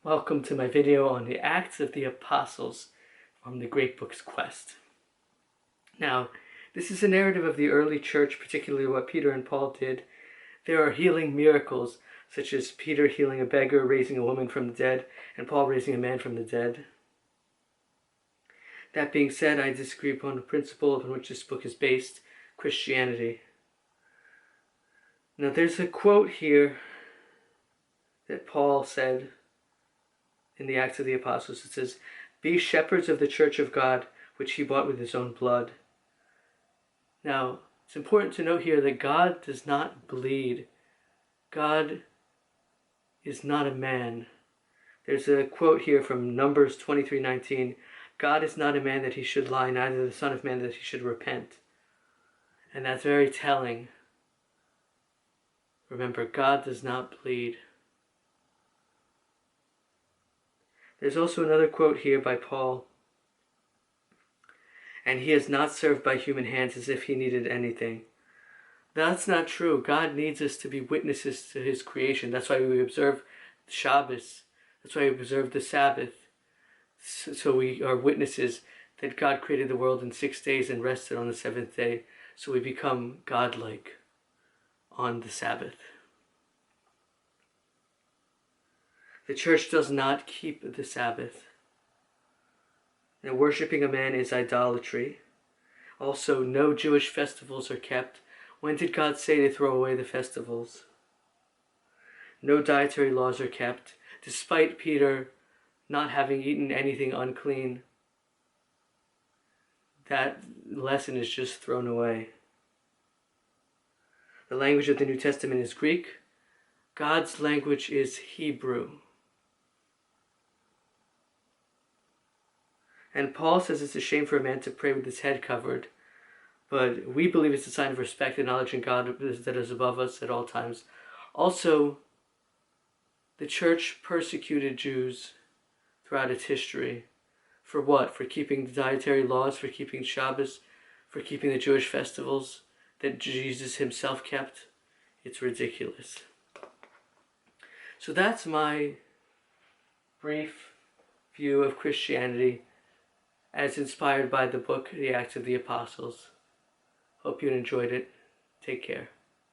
Welcome to my video on the Acts of the Apostles from the Great Books Quest. Now, this is a narrative of the early church, particularly what Peter and Paul did. There are healing miracles, such as Peter healing a beggar, raising a woman from the dead, and Paul raising a man from the dead. That being said, I disagree upon the principle upon which this book is based, Christianity. Now, there's a quote here that Paul said in the Acts of the Apostles. It says, "Be shepherds of the church of God, which he bought with his own blood." Now, it's important to note here that God does not bleed. God is not a man. There's a quote here from Numbers 23:19. God is not a man that he should lie, neither the son of man that he should repent. And that's very telling. Remember, God does not bleed. There's also another quote here by Paul. "And he is not served by human hands as if he needed anything." That's not true. God needs us to be witnesses to his creation. That's why we observe Shabbos. That's why we observe the Sabbath. So we are witnesses that God created the world in 6 days and rested on the seventh day. So we become godlike on the Sabbath. The church does not keep the Sabbath. Now, worshipping a man is idolatry. Also, no Jewish festivals are kept. When did God say to throw away the festivals? No dietary laws are kept, despite Peter not having eaten anything unclean. That lesson is just thrown away. The language of the New Testament is Greek. God's language is Hebrew. And Paul says it's a shame for a man to pray with his head covered, but we believe it's a sign of respect and knowledge in God that is above us at all times. Also, the church persecuted Jews throughout its history. For what? For keeping the dietary laws, for keeping Shabbos, for keeping the Jewish festivals that Jesus himself kept. It's ridiculous. So that's my brief view of Christianity as inspired by the book, The Acts of the Apostles. Hope you enjoyed it. Take care.